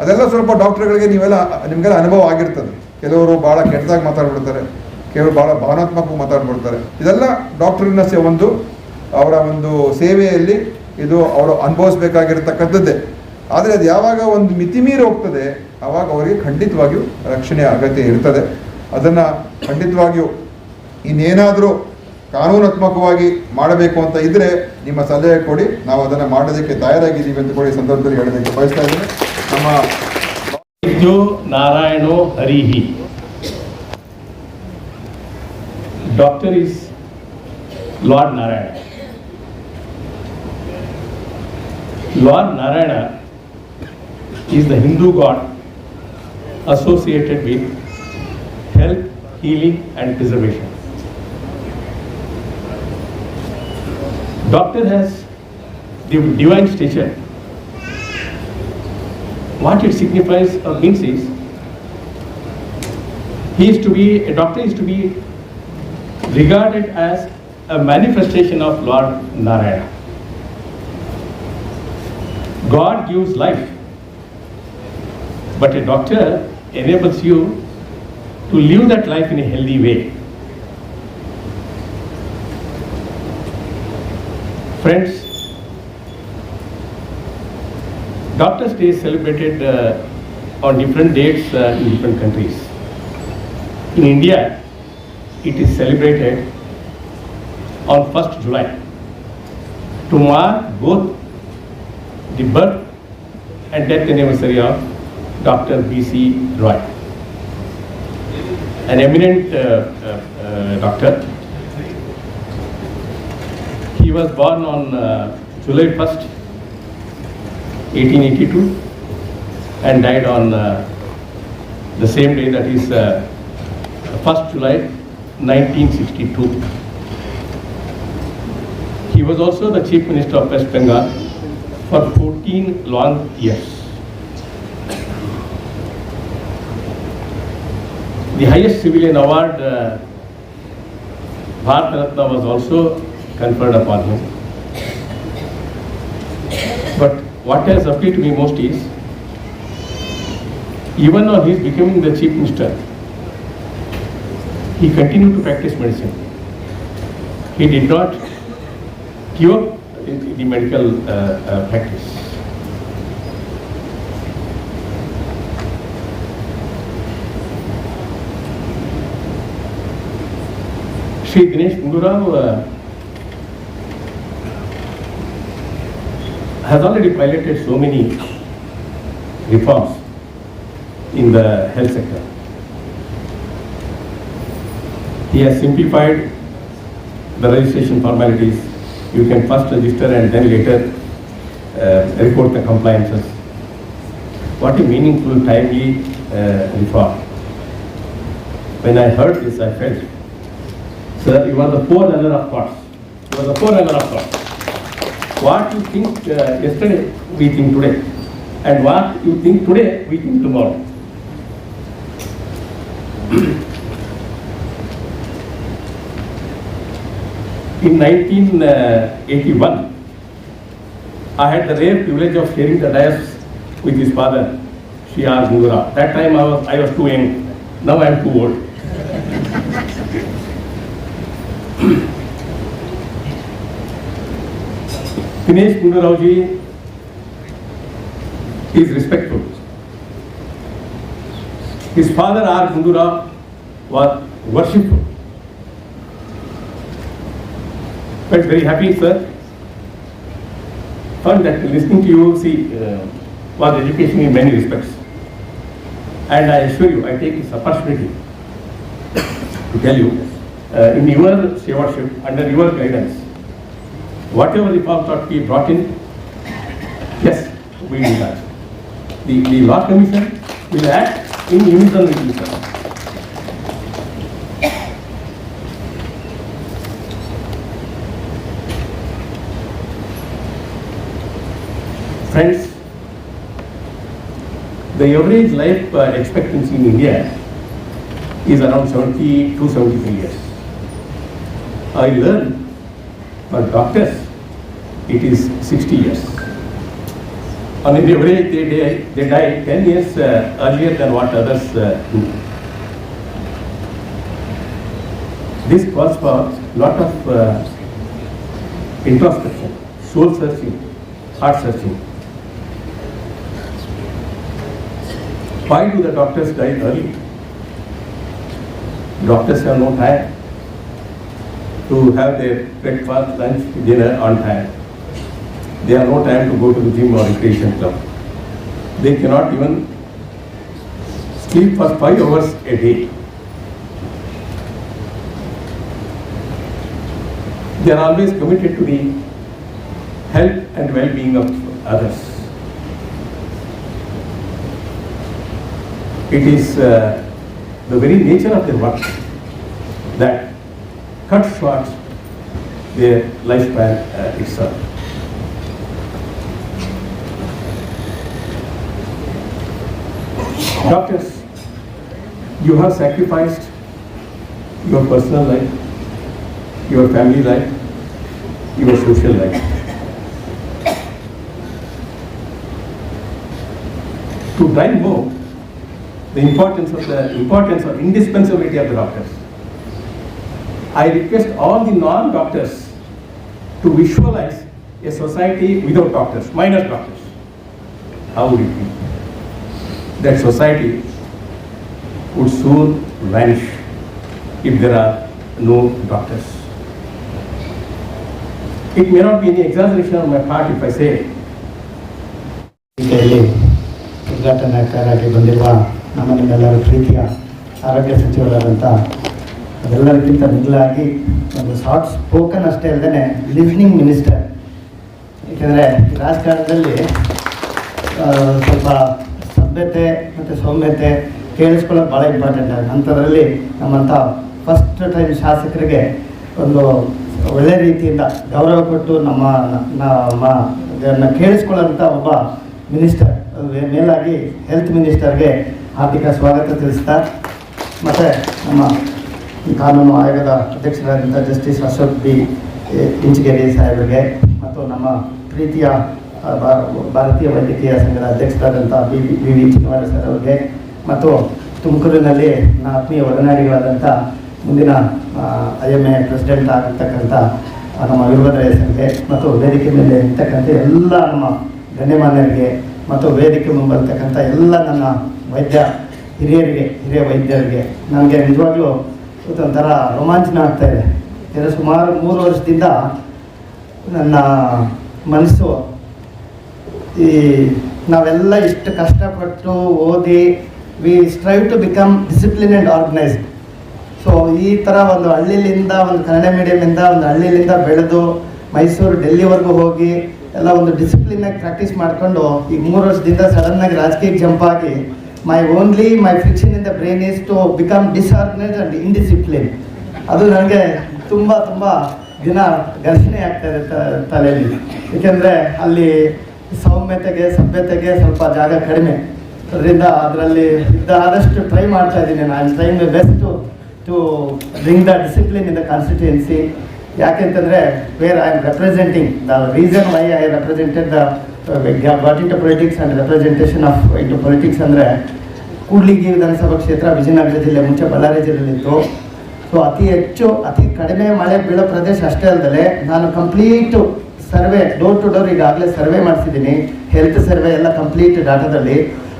ಅದೆಲ್ಲ ಸ್ವಲ್ಪ ಡಾಕ್ಟರ್ಗಳಿಗೆ ನಿಮಗೆಲ್ಲ ಅನುಭವ ಆಗಿರ್ತದೆ. ಕೆಲವರು ಭಾಳ ಕೆಟ್ಟದಾಗಿ ಮಾತಾಡ್ಬಿಡ್ತಾರೆ, ಕೆಲವರು ಭಾಳ ಭಾವನಾತ್ಮಕವಾಗಿ ಮಾತಾಡ್ಬಿಡ್ತಾರೆ. ಇದೆಲ್ಲ ಡಾಕ್ಟರಿನ ಅವರ ಒಂದು ಸೇವೆಯಲ್ಲಿ ಇದು ಅವರು ಅನುಭವಿಸ್ಬೇಕಾಗಿರ್ತಕ್ಕಂಥದ್ದೇ. ಆದರೆ ಅದು ಯಾವಾಗ ಒಂದು ಮಿತಿ ಮೀರಿ ಹೋಗ್ತದೆ ಆವಾಗ ಅವರಿಗೆ ಖಂಡಿತವಾಗಿಯೂ ರಕ್ಷಣೆ ಅಗತ್ಯ ಇರ್ತದೆ. ಅದನ್ನು ಖಂಡಿತವಾಗಿಯೂ ಇನ್ನೇನಾದರೂ ಕಾನೂನಾತ್ಮಕವಾಗಿ ಮಾಡಬೇಕು ಅಂತ ಇದ್ದರೆ ನಿಮ್ಮ ಸಲಹೆ ಕೊಡಿ, ನಾವು ಅದನ್ನು ಮಾಡೋದಕ್ಕೆ ತಯಾರಾಗಿದ್ದೀವಿ ಅಂತ ಕೂಡ ಈ ಸಂದರ್ಭದಲ್ಲಿ ಹೇಳೋದಕ್ಕೆ ಬಯಸ್ತಾ ಇದ್ದೀನಿ. ನಮ್ಮ ನಾರಾಯಣೋ ಹರಿಹಿ, doctor is Lord Narayana. Lord Narayana is the Hindu god associated with health, healing and preservation. Doctor has the divine stature. What it signifies or means is, a doctor is to be regarded as a manifestation of Lord Narayana. God gives life, but a doctor enables you to live that life in a healthy way. Friends, Doctors' Day is celebrated on different dates in different countries. In India, it is celebrated on 1st July to mark both the birth and death anniversary of Dr. B.C. Roy, an eminent doctor. He was born on July 1st, 1882 and died on the same day, that is 1st July 1962. He was also the Chief Minister of West Bengal for 14 long years. The highest civilian award, Bharat Ratna, was also conferred upon him. But what has appealed to me most is, even on his becoming the Chief Minister, he continued to practice medicine. He did not give up the medical practice. Shri Dinesh Gundu Rao has already piloted so many reforms in the health sector. He has simplified the registration formalities. You can first register and then later report the compliances. What a meaningful, timely reform. When I heard this, I felt, sir, you are the forerunner of thoughts. You are the forerunner of thoughts. What you think yesterday, we think today. And what you think today, we think tomorrow. In 1981, I had the rare privilege of sharing the dais with his father, C.R. Gungura. That time I was too young. Now I am too old. Dinesh Gundurao ji is respectful. His father R. Gundurao was worshipful. Felt very happy, sir. Found that listening to you, was education in many respects. And I assure you, I take this opportunity to tell you, in your stewardship, under your guidance, whatever reforms are to be brought in, yes, we will that. The Law Commission will act in unison with you, sir. Friends, the average life expectancy in India is around 70 to 73 years. I learned for doctors it is 60 years. On an average, they die 10 years earlier than what others do. This calls for a lot of introspection, soul searching, heart searching. Why do the doctors die early? Doctors have no time to have their breakfast, lunch, dinner on time. They have no time to go to the gym or recreation club. They cannot even sleep for 5 hours a day. They are always committed to the health and well-being of others. It is the very nature of their work that cuts short their lifespan itself. Doctors, you have sacrificed your personal life, your family life, your social life to drive home the importance or indispensability of the doctors. I request all the non-doctors to visualize a society without doctors, minus doctors. How would it be? That society would soon vanish if there are no doctors. It may not be any exaggeration on my part if I say ಉದ್ಘಾಟನಾಕಾರರಾಗಿ ಬಂದಿರುವ ನಮ್ಮ ನಿಮ್ಮೆಲ್ಲರ ಪ್ರೀತಿಯ ಆರೋಗ್ಯ ಸಚಿವರಾದಂಥ ಅದೆಲ್ಲರಿಗಿಂತ ಮಿಗಿಲಾಗಿ ಒಂದು ಸಾಫ್ಟ್ ಸ್ಪೋಕನ್ ಅಷ್ಟೇ ಅಲ್ಲದೆ ಲಿಸ್ನಿಂಗ್ ಮಿನಿಸ್ಟರ್. ಏಕೆಂದರೆ ರಾಜಕಾರಣದಲ್ಲಿ ಸ್ವಲ್ಪ ಸಭ್ಯತೆ ಮತ್ತು ಸೌಮ್ಯತೆ ಕೇಳಿಸ್ಕೊಳ್ಳೋದು ಭಾಳ ಇಂಪಾರ್ಟೆಂಟ್ ಆಗುತ್ತೆ. ಅಂಥದ್ರಲ್ಲಿ ನಮ್ಮಂಥ ಫಸ್ಟ್ ಟೈಮ್ ಶಾಸಕರಿಗೆ ಒಂದು ಒಳ್ಳೆ ರೀತಿಯಿಂದ ಗೌರವ ಕೊಟ್ಟು ನಮ್ಮನ್ನು ಕೇಳಿಸ್ಕೊಳ್ಳೋಂಥ ಒಬ್ಬ ಮಿನಿಸ್ಟರ್, ಮೇಲಾಗಿ ಹೆಲ್ತ್ ಮಿನಿಸ್ಟರ್ಗೆ ಹಾರ್ದಿಕ ಸ್ವಾಗತ ತಿಳಿಸ್ತಾ, ಮತ್ತು ನಮ್ಮ ಕಾನೂನು ಆಯೋಗದ ಅಧ್ಯಕ್ಷರಾದಂಥ ಜಸ್ಟಿಸ್ ಅಶೋಕ್ ಬಿ ಇಂಚಗೇರಿ ಸಾಹೇಬರಿಗೆ, ಮತ್ತು ನಮ್ಮ ಪ್ರೀತಿಯ ಭಾರತೀಯ ವೈದ್ಯಕೀಯ ಸಂಘದ ಅಧ್ಯಕ್ಷರಾದಂಥ ವಿ ಚಿಕ್ಕವಾರ ಸರ್ ಅವರಿಗೆ, ಮತ್ತು ತುಮಕೂರಿನಲ್ಲಿ ನನ್ನ ಆತ್ಮೀಯ ಒಡನಾಡಿಗಳಾದಂಥ ಮುಂದಿನ IMA ಪ್ರೆಸಿಡೆಂಟ್ ಆಗಿರ್ತಕ್ಕಂಥ ನಮ್ಮ ವೀರಭದ್ರಯ್ಯ ಸಂಘೆ, ಮತ್ತು ವೇದಿಕೆ ಮೇಲೆ ಇರ್ತಕ್ಕಂಥ ಎಲ್ಲ ನಮ್ಮ ಗಣ್ಯಮಾನ್ಯರಿಗೆ, ಮತ್ತು ವೇದಿಕೆ ಮುಂಬರ್ತಕ್ಕಂಥ ಎಲ್ಲ ನನ್ನ ಹಿರಿಯ ವೈದ್ಯರಿಗೆ ನನಗೆ ನಿಜವಾಗ್ಲೂ ಒಂಥರ ರೋಮಾಂಚನ ಆಗ್ತಾಯಿದೆ. ಯಾಕಂದರೆ ಸುಮಾರು 3 ವರ್ಷದಿಂದ ನನ್ನ ಮನಸ್ಸು ನಾವೆಲ್ಲ ಇಷ್ಟು ಕಷ್ಟಪಟ್ಟು ಓದಿ we strive to become discipline and organised. So ಈ ಥರ ಒಂದು ಹಳ್ಳಿಲಿಂದ, ಒಂದು ಕನ್ನಡ ಮೀಡಿಯಮಿಂದ ಒಂದು ಹಳ್ಳಿಲಿಂದ ಬೆಳೆದು ಮೈಸೂರು ಡೆಲ್ಲಿವರೆಗೂ ಹೋಗಿ ಎಲ್ಲ ಒಂದು ಡಿಸಿಪ್ಲಿನಾಗಿ ಪ್ರಾಕ್ಟೀಸ್ ಮಾಡಿಕೊಂಡು ಈಗ 3 ವರ್ಷದಿಂದ ಸಡನ್ನಾಗಿ ರಾಜಕೀಯಕ್ಕೆ ಜಂಪ್ ಆಗಿ my friction in the brain is to become disorganised and indiscipline. ಅದು ನನಗೆ ತುಂಬ ದಿನ ಘರ್ಷಣೆ ಆಗ್ತಾ ಇದೆ ತಲೆಯಲ್ಲಿ. ಏಕೆಂದರೆ ಅಲ್ಲಿ ಸಭ್ಯತೆಗೆ ಸ್ವಲ್ಪ ಜಾಗ ಕಡಿಮೆ, ಅದರಿಂದ ಅದರಲ್ಲಿ ಆದಷ್ಟು ಟ್ರೈ ಮಾಡ್ತಾ ಇದ್ದೀನಿ. ನಾನು trying my best to bring the discipline in the constituency. ಯಾಕೆಂತಂದರೆ where I am representing the reason why I represented got into politics and representation of into politics ಅಂದರೆ ಕೂಡ್ಲಿಗಿ ವಿಧಾನಸಭಾ ಕ್ಷೇತ್ರ ವಿಜಯನಗರ ಜಿಲ್ಲೆ, ಮುಂಚೆ ಬಳ್ಳಾರಿ ಜಿಲ್ಲೆಯಲ್ಲಿತ್ತು. ಸೊ ಅತಿ ಕಡಿಮೆ ಮಳೆ ಬೀಳೋ ಪ್ರದೇಶ ಅಷ್ಟೇ ಅಲ್ಲದೆ ನಾನು complete survey door to door ಈಗಾಗಲೇ ಸರ್ವೆ ಮಾಡಿಸಿದ್ದೀನಿ. ಹೆಲ್ತ್ ಸರ್ವೆ ಎಲ್ಲ ಕಂಪ್ಲೀಟ್ ಡಾಟಾದಲ್ಲಿ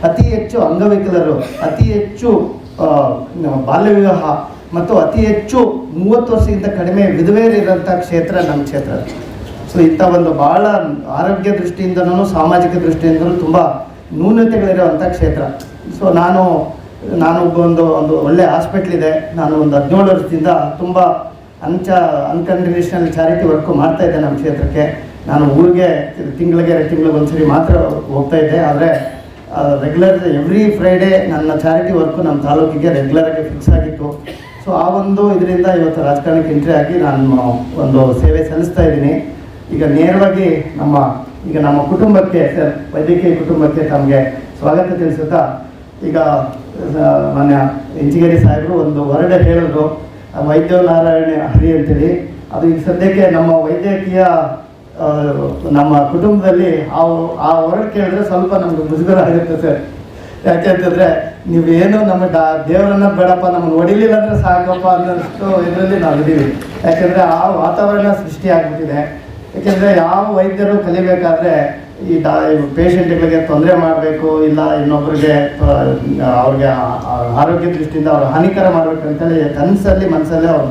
ಅತಿ ಹೆಚ್ಚು ಅಂಗವಿಕಲರು, ಅತಿ ಹೆಚ್ಚು ಬಾಲ್ಯ ವಿವಾಹ ಮತ್ತು ಅತಿ ಹೆಚ್ಚು 30 ವರ್ಷಕ್ಕಿಂತ ಕಡಿಮೆ ವಿಧವೆಯರಿರೋಂಥ ಕ್ಷೇತ್ರ ನಮ್ಮ ಕ್ಷೇತ್ರ. ಸೊ ಇಂಥ ಒಂದು ಭಾಳ ಆರೋಗ್ಯ ದೃಷ್ಟಿಯಿಂದನೂ ಸಾಮಾಜಿಕ ದೃಷ್ಟಿಯಿಂದಲೂ ತುಂಬ ನ್ಯೂನತೆಗಳಿರುವಂಥ ಕ್ಷೇತ್ರ. ಸೊ ನಾನು ಒಂದು ಒಳ್ಳೆ ಹಾಸ್ಪಿಟ್ಲಿದೆ. ನಾನು ಒಂದು 17 ವರ್ಷದಿಂದ ತುಂಬ ಅನ್ಕಂಡೀಷನಲ್ ಚಾರಿಟಿ ವರ್ಕು ಮಾಡ್ತಾಯಿದ್ದೆ ನಮ್ಮ ಕ್ಷೇತ್ರಕ್ಕೆ. ನಾನು ಊರಿಗೆ ತಿಂಗಳಿಗೆ ಒಂದ್ಸರಿ ಮಾತ್ರ ಹೋಗ್ತಾ ಇದ್ದೆ. ಆದರೆ ರೆಗ್ಯುಲರ್ ಎವ್ರಿ ಫ್ರೈಡೇ ನನ್ನ ಚಾರಿಟಿ ವರ್ಕು ನಮ್ಮ ತಾಲೂಕಿಗೆ ರೆಗ್ಯುಲರಾಗಿ ಫಿಕ್ಸ್ ಆಗಿತ್ತು. ಸೊ ಆ ಒಂದು ಇದರಿಂದ ಇವತ್ತು ರಾಜಕಾರಣಕ್ಕೆ ಎಂಟ್ರಿ ಆಗಿ ನಾನು ಒಂದು ಸೇವೆ ಸಲ್ಲಿಸ್ತಾ ಇದ್ದೀನಿ. ಈಗ ನೇರವಾಗಿ ನಮ್ಮ ಕುಟುಂಬಕ್ಕೆ ಸರ್, ವೈದ್ಯಕೀಯ ಕುಟುಂಬಕ್ಕೆ ತಮಗೆ ಸ್ವಾಗತ ತಿಳಿಸುತ್ತಾ, ಈಗ ಮಾನ್ಯ ಇಂಚಿಗೇರಿ ಸಾಹೇಬರು ಒಂದು ಹೊರಡೆ ಹೇಳಿದ್ರು ವೈದ್ಯ ನಾರಾಯಣ ಹರಿ ಅಂತೇಳಿ. ಅದು ಈಗ ಸದ್ಯಕ್ಕೆ ನಮ್ಮ ವೈದ್ಯಕೀಯ ನಮ್ಮ ಕುಟುಂಬದಲ್ಲಿ ಆ ಹೊರಡು ಕೇಳಿದ್ರೆ ಸ್ವಲ್ಪ ನಮ್ಗೆ ಮುಜುಗರ ಆಗುತ್ತೆ ಸರ್. ಯಾಕೆ ಅಂತಂದರೆ ನೀವೇನು ನಮ್ಮ ದೇವರನ್ನ ಬೇಡಪ್ಪ, ನಮ್ಮನ್ನು ಹೊಡಿಲಿಲ್ಲ ಅಂದರೆ ಸಾಕಪ್ಪ ಅನ್ನೋಷ್ಟು ಇದರಲ್ಲಿ ನಾವು ಇದ್ದೀವಿ. ಯಾಕೆಂದರೆ ಆ ವಾತಾವರಣ ಸೃಷ್ಟಿ ಆಗಿಬಿಟ್ಟಿದೆ. ಯಾಕೆಂದರೆ ಯಾವ ವೈದ್ಯರು ಕಲಿಬೇಕಾದ್ರೆ ಈ ಪೇಷಂಟ್ಗಳಿಗೆ ತೊಂದರೆ ಮಾಡಬೇಕು, ಇಲ್ಲ ಇನ್ನೊಬ್ಬರಿಗೆ ಅವ್ರಿಗೆ ಆರೋಗ್ಯ ದೃಷ್ಟಿಯಿಂದ ಅವ್ರು ಹಾನಿಕರ ಮಾಡಬೇಕಂತೇಳಿ ಮನಸ್ಸಲ್ಲಿ ಅವ್ರು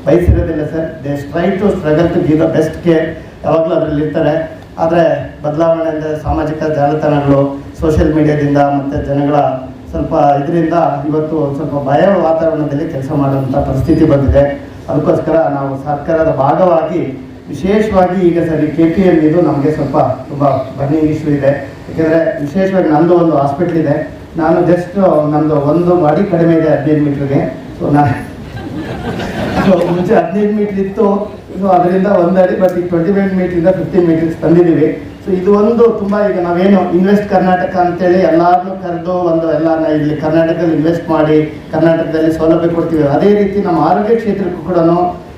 ಬಯಸಿರೋದಿಲ್ಲ sir. They try to struggle to give the best care, ಯಾವಾಗಲೂ ಅದರಲ್ಲಿ ಇರ್ತಾರೆ. ಆದರೆ ಬದಲಾವಣೆ ಅಂದರೆ ಸಾಮಾಜಿಕ ಜಾಲತಾಣಗಳು, ಸೋಷಿಯಲ್ ಮೀಡಿಯಾದಿಂದ ಮತ್ತು ಜನಗಳ ಸ್ವಲ್ಪ ಇದರಿಂದ ಇವತ್ತು ಸ್ವಲ್ಪ ಭಯ ವಾತಾವರಣದಲ್ಲಿ ಕೆಲಸ ಮಾಡುವಂಥ ಪರಿಸ್ಥಿತಿ ಬಂದಿದೆ. ಅದಕ್ಕೋಸ್ಕರ ನಾವು ಸರ್ಕಾರದ ಭಾಗವಾಗಿ ವಿಶೇಷವಾಗಿ ಈಗ ಸರ್ ಈ KPM ಇದು ನಮಗೆ ಸ್ವಲ್ಪ ತುಂಬ ಬರ್ನಿಂಗ್ ಇಶ್ಯೂ ಇದೆ. ಯಾಕೆಂದರೆ ವಿಶೇಷವಾಗಿ ನಮ್ಮದು ಒಂದು ಹಾಸ್ಪಿಟ್ಲ್ ಇದೆ. ನಾನು ಜಸ್ಟ್ ನಮ್ಮದು ಒಂದು ಬಾಡಿ ಕಡಿಮೆ ಇದೆ 15 ಮೀಟ್ರಿಗೆ. ಸೊ ಮುಂಚೆ 15 ಮೀಟ್ರ್ ಇತ್ತು. ಸೊ ಅದರಿಂದ 1 ಅಡಿ, ಬಟ್ ಈಗ 25 ಮೀಟ್ರಿಂದ 15 ಮೀಟ್ರಿಗೆ ತಂದಿದ್ದೀವಿ. ಸೊ ಇದು ಒಂದು ತುಂಬ ಈಗ ನಾವೇನು ಇನ್ವೆಸ್ಟ್ ಕರ್ನಾಟಕ ಅಂತೇಳಿ ಎಲ್ಲರನ್ನೂ ಕರೆದು ಎಲ್ಲನ ಇಲ್ಲಿ ಕರ್ನಾಟಕದಲ್ಲಿ ಇನ್ವೆಸ್ಟ್ ಮಾಡಿ ಕರ್ನಾಟಕದಲ್ಲಿ ಸೌಲಭ್ಯ ಕೊಡ್ತೀವಿ. ಅದೇ ರೀತಿ ನಮ್ಮ ಆರೋಗ್ಯ ಕ್ಷೇತ್ರಕ್ಕೂ ಕೂಡ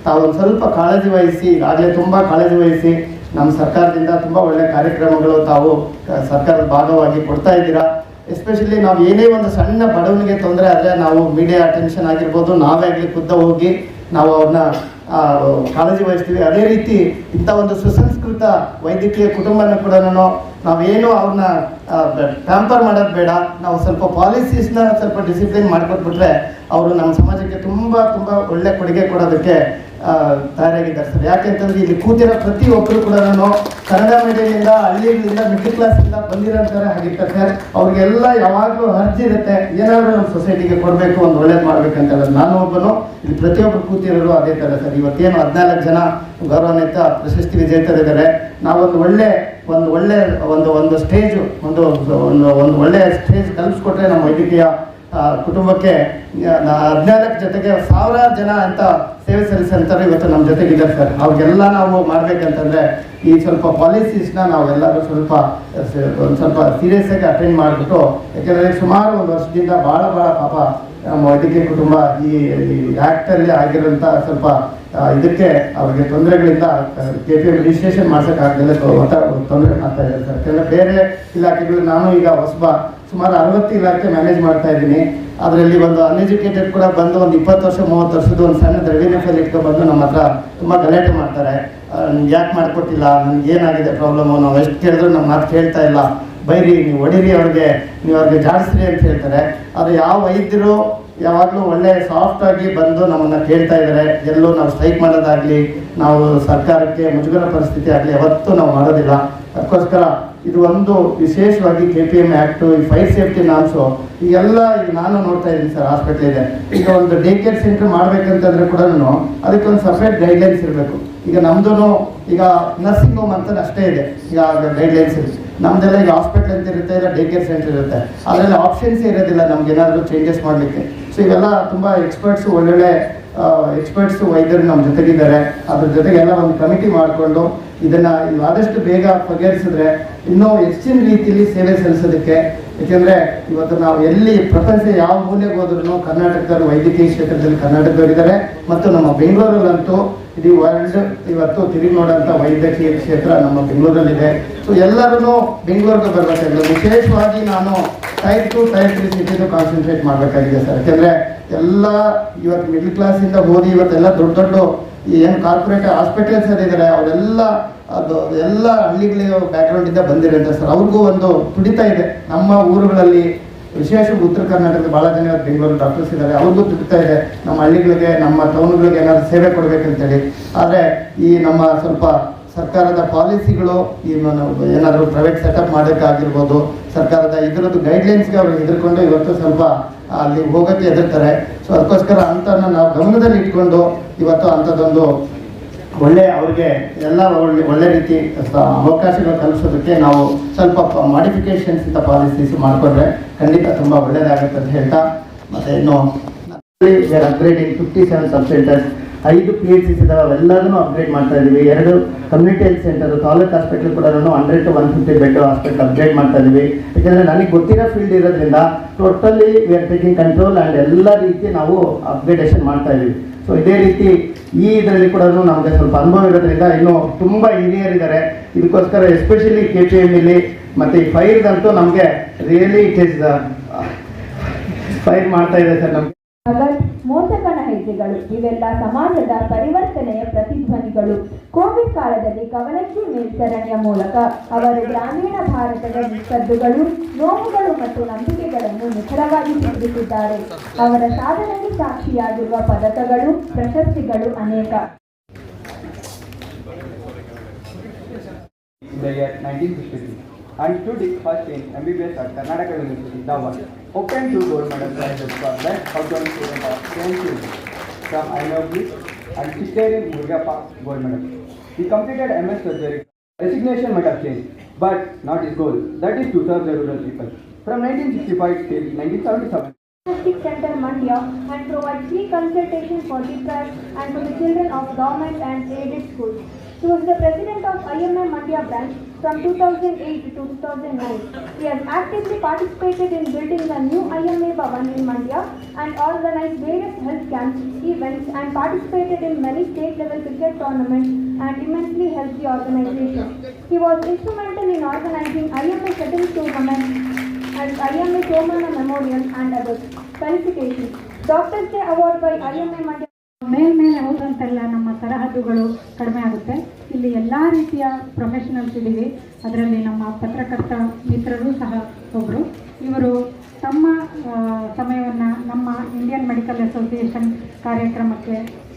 ತಾವು ಒಂದು ಸ್ವಲ್ಪ ಕಾಳಜಿ ವಹಿಸಿ, ಈಗಾಗಲೇ ತುಂಬ ಕಾಳಜಿ ವಹಿಸಿ ನಮ್ಮ ಸರ್ಕಾರದಿಂದ ತುಂಬ ಒಳ್ಳೆಯ ಕಾರ್ಯಕ್ರಮಗಳು ತಾವು ಸರ್ಕಾರದ ಭಾಗವಾಗಿ ಕೊಡ್ತಾ ಇದ್ದೀರಾ. ಎಸ್ಪೆಷಲಿ ನಾವು ಏನೇ ಒಂದು ಸಣ್ಣ ಬಡವನಿಗೆ ತೊಂದರೆ ಆದರೆ ನಾವು ಮೀಡಿಯಾ ಅಟೆನ್ಷನ್ ಆಗಿರ್ಬೋದು, ನಾವೇ ಆಗಲಿ ಖುದ್ದ ಹೋಗಿ ನಾವು ಅವ್ರನ್ನ ಕಾಳಜಿ ವಹಿಸ್ತೀವಿ. ಅದೇ ರೀತಿ ಇಂಥ ಒಂದು ಸುಸಂಸ್ಕೃತ ವೈದ್ಯಕೀಯ ಕುಟುಂಬನ ಕೂಡ ನಾವೇನು ಅವ್ರನ್ನ ಟ್ಯಾಂಪರ್ ಮಾಡೋದು ಬೇಡ. ನಾವು ಸ್ವಲ್ಪ ಪಾಲಿಸೀಸ್ನ ಸ್ವಲ್ಪ ಡಿಸಿಪ್ಲಿನ್ ಮಾಡಿಕೊಟ್ಬಿಟ್ರೆ ಅವರು ನಮ್ಮ ಸಮಾಜಕ್ಕೆ ತುಂಬ ಒಳ್ಳೆ ಕೊಡುಗೆ ಕೊಡೋದಕ್ಕೆ ತಯಾರಾಗಿದ್ದಾರೆ ಸರ್. ಯಾಕೆಂತಂದರೆ ಇಲ್ಲಿ ಕೂತಿರೋ ಪ್ರತಿಯೊಬ್ಬರು ಕೂಡ ಕನ್ನಡ ಮೀಡಿಯಮಿಂದ, ಹಳ್ಳಿಗಳಿಂದ, ಮಿಡ್ಲ್ ಕ್ಲಾಸಿಂದ ಬಂದಿರೋಂಥವ್ರೆ ಆಗಿರ್ತಾರೆ ಸರ್. ಅವ್ರಿಗೆಲ್ಲ ಯಾವಾಗಲೂ ಅರ್ಜಿರುತ್ತೆ ಏನಾದರೂ ನಮ್ಮ ಸೊಸೈಟಿಗೆ ಕೊಡಬೇಕು, ಒಂದು ಒಳ್ಳೇದು ಮಾಡಬೇಕಂತ ಹೇಳೋದು. ನಾನು ಒಬ್ಬನು, ಇಲ್ಲಿ ಪ್ರತಿಯೊಬ್ಬರು ಕೂತಿರೋರು ಅದೇ ಥರ ಸರ್. ಇವತ್ತೇನು 14 ಜನ ಗೌರವಾನ್ವಿತ ಪ್ರಶಸ್ತಿ ವಿಜೇತರಿದ್ದಾರೆ. ನಾವೊಂದು ಒಂದು ಸ್ಟೇಜು ಒಂದು ಒಳ್ಳೆಯ ಸ್ಟೇಜ್ ಕಲ್ಪಿಸ್ಕೊಟ್ರೆ ನಮ್ಮ ವೈದ್ಯಕೀಯ ಕುಟುಂಬಕ್ಕೆ 14 ಜೊತೆಗೆ 1000 ಜನ ಅಂತ ಸೇವೆ ಸಲ್ಲಿಸಂತಾರೆ ಇವತ್ತು ನಮ್ಮ ಜೊತೆಗಿದ್ದಾರೆ ಸರ್. ಅವ್ರಿಗೆಲ್ಲ ನಾವು ಮಾಡಬೇಕಂತಂದರೆ ಈ ಸ್ವಲ್ಪ ಪಾಲಿಸೀಸ್ನ ನಾವೆಲ್ಲರೂ ಸ್ವಲ್ಪ ಸೀರಿಯಸ್ ಆಗಿ ಅಟೆಂಡ್ ಮಾಡಿಬಿಟ್ಟು, ಯಾಕೆಂದರೆ ಸುಮಾರು 1 ವರ್ಷದಿಂದ ಭಾಳ ಪಾಪ ನಮ್ಮ ವೈದ್ಯಕೀಯ ಕುಟುಂಬ ಈ ಆ್ಯಕ್ಟಲ್ಲಿ ಆಗಿರೋಂಥ ಸ್ವಲ್ಪ ಇದಕ್ಕೆ ಅವ್ರಿಗೆ ತೊಂದರೆಗಳಿಂದ KPM ರಿಜಿಸ್ಟ್ರೇಷನ್ ಮಾಡ್ಸೋಕ್ಕಾಗದಲ್ಲೇ ತೊಂದರೆ ಮಾಡ್ತಾ ಇದ್ದಾರೆ ಸರ್. ಯಾಕೆಂದರೆ ಬೇರೆ ಇಲಾಖೆಗಳು, ನಾನು ಈಗ ಸುಮಾರು 60 ಇಲಾಖೆ ಮ್ಯಾನೇಜ್ ಮಾಡ್ತಾ ಇದ್ದೀನಿ. ಅದರಲ್ಲಿ ಒಂದು ಅನ್ಎಜುಕೇಟೆಡ್ ಕೂಡ ಬಂದು ಒಂದು 20 ವರ್ಷ 30 ವರ್ಷದ ಒಂದು ಸಣ್ಣ ರೆವಿನ್ಯೂ ಫೈಲ್ ಇಟ್ಕೊಬಂದು ನಮ್ಮ ಹತ್ರ ತುಂಬ ಗಲಾಟೆ ಮಾಡ್ತಾರೆ. ಯಾಕೆ ಮಾಡಿಕೊಟ್ಟಿಲ್ಲ, ನನಗೆ ಏನಾಗಿದೆ ಪ್ರಾಬ್ಲಮ್ಮು, ನಾವು ಎಷ್ಟು ಕೇಳಿದ್ರು ನಮ್ಮ ಮಾತು ಕೇಳ್ತಾ ಇಲ್ಲ, ಬೈರಿ, ನೀವು ಹೊಡೀರಿ, ನೀವು ಅವ್ರಿಗೆ ಜಾಡಿಸ್ರಿ ಅಂತ ಹೇಳ್ತಾರೆ. ಆದರೆ ಯಾವ ವೈದ್ಯರು ಯಾವಾಗಲೂ ಒಳ್ಳೆ ಸಾಫ್ಟಾಗಿ ಬಂದು ನಮ್ಮನ್ನು ಕೇಳ್ತಾ ಇದ್ದಾರೆ. ಎಲ್ಲೂ ನಾವು ಸ್ಟ್ರೈಕ್ ಮಾಡೋದಾಗಲಿ, ನಾವು ಸರ್ಕಾರಕ್ಕೆ ಮುಜುಗರ ಪರಿಸ್ಥಿತಿ ಆಗಲಿ ಯಾವತ್ತೂ ನಾವು ಮಾಡೋದಿಲ್ಲ. ಅದಕ್ಕೋಸ್ಕರ ಇದು ಒಂದು ವಿಶೇಷವಾಗಿ KPM ಆ್ಯಕ್ಟು, ಈ ಫೈರ್ ಸೇಫ್ಟಿ ನಾರ್ಮ್ಸು ಈಗೆಲ್ಲ ಈಗ ನಾನು ನೋಡ್ತಾ ಇದ್ದೀನಿ ಸರ್, ಹಾಸ್ಪಿಟ್ಲ್ ಇದೆ. ಈಗ ಒಂದು ಡೇ ಕೇರ್ ಸೆಂಟರ್ ಮಾಡಬೇಕಂತಂದ್ರೆ ಕೂಡ ಅದಕ್ಕೆ ಒಂದು ಸಪ್ರೇಟ್ ಗೈಡ್ಲೈನ್ಸ್ ಇರಬೇಕು. ಈಗ ನಮ್ಮದು ಈಗ ನರ್ಸಿಂಗ್ ಹೋಮ್ ಅಂತ ಅಷ್ಟೇ ಇದೆ, ಈಗ ಗೈಡ್ಲೈನ್ಸ್ ಇದೆ. ನಮ್ಮದೆಲ್ಲ ಈಗ ಹಾಸ್ಪಿಟ್ಲ್ ಅಂತ ಇರುತ್ತೆ, ಇಲ್ಲ ಡೇ ಕೇರ್ ಸೆಂಟರ್ ಇರುತ್ತೆ, ಅದರಲ್ಲಿ ಆಪ್ಷನ್ಸೇ ಇರೋದಿಲ್ಲ ನಮ್ಗೆ ಏನಾದರೂ ಚೇಂಜಸ್ ಮಾಡಲಿಕ್ಕೆ. ಸೊ ಇವೆಲ್ಲ ತುಂಬ ಎಕ್ಸ್ಪರ್ಟ್ಸು, ಒಳ್ಳೊಳ್ಳೆ ಎಕ್ಸ್ಪರ್ಟ್ಸು ವೈದ್ಯರು ನಮ್ಮ ಜೊತೆಗಿದ್ದಾರೆ. ಅದ್ರ ಜೊತೆಗೆಲ್ಲ ಒಂದು ಕಮಿಟಿ ಮಾಡಿಕೊಂಡು ಇದನ್ನು ಆದಷ್ಟು ಬೇಗ ಬಗೆಹರಿಸಿದ್ರೆ ಇನ್ನೂ ಹೆಚ್ಚಿನ ರೀತಿಯಲ್ಲಿ ಸೇವೆ ಸಲ್ಲಿಸೋದಕ್ಕೆ. ಏಕೆಂದರೆ ಇವತ್ತು ನಾವು ಎಲ್ಲಿ ಪ್ರಪಂಚ ಯಾವ ಮೂಲೆಗೆ ಹೋದ್ರೂ ಕರ್ನಾಟಕದವರು ವೈದ್ಯಕೀಯ ಕ್ಷೇತ್ರದಲ್ಲಿ ಕರ್ನಾಟಕದವರಿದ್ದಾರೆ, ಮತ್ತು ನಮ್ಮ ಬೆಂಗಳೂರಲ್ಲಂತೂ ಇಡೀ ವರ್ಲ್ಡ್ ಇವತ್ತು ತಿರುಗಿ ನೋಡೋಂಥ ವೈದ್ಯಕೀಯ ಕ್ಷೇತ್ರ ನಮ್ಮ ಬೆಂಗಳೂರಲ್ಲಿದೆ. ಸೊ ಎಲ್ಲರೂ ಬೆಂಗಳೂರಿಗೆ ಬರಬೇಕಾಗಿದೆ. ವಿಶೇಷವಾಗಿ ನಾನು ಟೈರ್ 2, ಟೈರ್ 3 ಸಿಟಿದು ಕಾನ್ಸಂಟ್ರೇಟ್ ಮಾಡಬೇಕಾಗಿದೆ ಸರ್. ಯಾಕೆಂದರೆ ಎಲ್ಲ ಇವತ್ತು ಮಿಡ್ಲ್ ಕ್ಲಾಸಿಂದ ಓದಿ ಇವತ್ತೆಲ್ಲ ದೊಡ್ಡ ದೊಡ್ಡ ಏನು ಕಾರ್ಪೊರೇಟ್ ಹಾಸ್ಪಿಟಲ್ಸ್ ಇದ್ದಾರೆ, ಅವರೆಲ್ಲ ಅದು ಎಲ್ಲ ಹಳ್ಳಿಗಳ ಬ್ಯಾಕ್ಗ್ರೌಂಡಿಂದ ಬಂದಿರುತ್ತೆ ಸರ್. ಅವ್ರಿಗೂ ಒಂದು ತುಡಿತಾ ಇದೆ. ನಮ್ಮ ಊರುಗಳಲ್ಲಿ ವಿಶೇಷ ಉತ್ತರ ಕರ್ನಾಟಕದ ಭಾಳ ಜನ ಬೆಂಗಳೂರು ಡಾಕ್ಟರ್ಸ್ ಇದ್ದಾರೆ, ಅವ್ರಿಗೂ ತುಡಿತಾ ಇದೆ ನಮ್ಮ ಹಳ್ಳಿಗಳಿಗೆ, ನಮ್ಮ ಟೌನ್ಗಳಿಗೆ ಏನಾದರೂ ಸೇವೆ ಕೊಡಬೇಕಂತೇಳಿ. ಆದರೆ ಈ ನಮ್ಮ ಸ್ವಲ್ಪ ಸರ್ಕಾರದ ಪಾಲಿಸಿಗಳು, ಈ ಏನಾದರೂ ಪ್ರೈವೇಟ್ ಸೆಟಪ್ ಮಾಡೋಕ್ಕಾಗಿರ್ಬೋದು, ಸರ್ಕಾರದ ಇದರದ್ದು ಗೈಡ್ಲೈನ್ಸ್ಗೆ ಅವರು ಹೆದರ್ಕೊಂಡು ಇವತ್ತು ಸ್ವಲ್ಪ ಅಲ್ಲಿ ಹೋಗೋಕ್ಕೆ ಹೆದರ್ತಾರೆ. ಸೊ ಅದಕ್ಕೋಸ್ಕರ ಅಂಥನ್ನು ನಾವು ಗಮನದಲ್ಲಿ ಇಟ್ಕೊಂಡು ಇವತ್ತು ಅಂಥದ್ದೊಂದು ಅವ್ರಿಗೆ ಎಲ್ಲ ಒಳ್ಳೆ ರೀತಿ ಅವಕಾಶಗಳು ಕಲಿಸೋದಕ್ಕೆ ನಾವು ಸ್ವಲ್ಪ ಮಾಡಿಫಿಕೇಶನ್ಸ್ ಇಂಥ ಪಾಲಿಸೀಸ್ ಮಾಡಿಕೊಂಡ್ರೆ ಖಂಡಿತ ತುಂಬ ಒಳ್ಳೆಯದಾಗುತ್ತೆ ಅಂತ ಹೇಳ್ತಾ, ಮತ್ತು ಇನ್ನು ಅಪ್ಗ್ರೇಡಿಂಗ್ 57 ಸಬ್ ಸೆಂಟರ್ಸ್, 5 PHCs ಇದಾವೆ, ಅವೆಲ್ಲದನ್ನು ಅಪ್ಗ್ರೇಡ್ ಮಾಡ್ತಾ ಇದ್ದೀವಿ. 2 community health centre, taluk hospital ಕೂಡ 100 to 150 ಬೆಡ್ ಹಾಸ್ಪಿಟಲ್ ಅಪ್ಗ್ರೇಡ್ ಮಾಡ್ತಾ ಇದ್ದೀವಿ. ಯಾಕೆಂದರೆ ನನಗೆ ಗೊತ್ತಿರೋ ಫೀಲ್ಡ್ ಇರೋದ್ರಿಂದ totally we are taking control and ಎಲ್ಲ ರೀತಿ ನಾವು ಅಪ್ಗ್ರೇಡೇಷನ್ ಮಾಡ್ತಾ ಇದ್ದೀವಿ. ಸೊ ಇದೇ ರೀತಿ ಈ ಇದರಲ್ಲಿ ಕೂಡ ನಮಗೆ ಸ್ವಲ್ಪ ಅನುಭವ ಇರೋದ್ರಿಂದ ಇನ್ನೂ ತುಂಬ ಹಿರಿಯರಿದ್ದಾರೆ. ಇದಕ್ಕೋಸ್ಕರ ಎಸ್ಪೆಷಲಿ KPM ಇಲ್ಲಿ ಮತ್ತು ಈ ಫೈರ್ದಂತೂ ನಮಗೆ ರಿಯಲಿ ಇಟ್ ಈಸ್ ಫೈರ್ ಮಾಡ್ತಾ ಇದೆ ಸರ್ ನಮಗೆ. ಮೋಸಕನ ಹೆಜ್ಜೆಗಳು ಇವೆಲ್ಲ ಸಮಾಜದ ಪರಿವರ್ತನೆಯ ಪ್ರತಿಧ್ವನಿಗಳು. ಕೋವಿಡ್ ಕಾಲದಲ್ಲಿ ಕವಲಕ್ಕಿ ಮೇಲ್ವಿಚಾರಣೆಯ ಮೂಲಕ ಅವರು ಗ್ರಾಮೀಣ ಭಾರತದ ಸದ್ದುಗಳು, ನೋವುಗಳು ಮತ್ತು ನಂಬಿಕೆಗಳನ್ನು ನಿಖರವಾಗಿ ಚಿತ್ರಿಸಿದ್ದಾರೆ. ಅವರ ಸಾಧನೆಗೆ ಸಾಕ್ಷಿಯಾಗಿರುವ ಪದಕಗಳು, ಪ್ರಶಸ್ತಿಗಳು ಅನೇಕ. and stood his first in MBBS at Karnataka University, Dhawan. Opened 2 gold medal prizes for best outgoing student of same field from IMOB and Kisheri Murgappa gold medal. He completed MS surgery. Resignation might have changed, but not his goal. That is to serve the rural people. From 1965 till 1977. Center Mandya and provide free consultation for the tribes and for the children of government and aided schools. He was the president of IMA Mandya branch from 2008 to 2009. He has actively participated in building the new IMA Bhavan in Mandya and organized various health camps, events and participated in many state-level cricket tournaments and immensely helped the organization. He was instrumental in organizing IMA Shuttle Tournament and IMA Somana Memorial and others. Felicitations. Doctor's Day Award by IMA Mandya. ಮೇಲ್ಮೇಲೆ ಹೋದಂತೆಲ್ಲ ನಮ್ಮ ಸರಹದ್ದುಗಳು ಕಡಿಮೆ ಆಗುತ್ತೆ. ಇಲ್ಲಿ ಎಲ್ಲ ರೀತಿಯ ಪ್ರೊಫೆಷನಲ್ಸ್ ಇದ್ದೀವಿ. ಅದರಲ್ಲಿ ನಮ್ಮ ಪತ್ರಕರ್ತ ಮಿತ್ರರು ಸಹ ಒಬ್ಬರು. ಇವರು ತಮ್ಮ ಸಮಯವನ್ನು ನಮ್ಮ ಇಂಡಿಯನ್ ಮೆಡಿಕಲ್ ಅಸೋಸಿಯೇಷನ್ ಕಾರ್ಯಕ್ರಮಕ್ಕೆ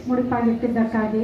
ಮುಡಿಪಾಗಿಟ್ಟಿದ್ದಕ್ಕಾಗಿ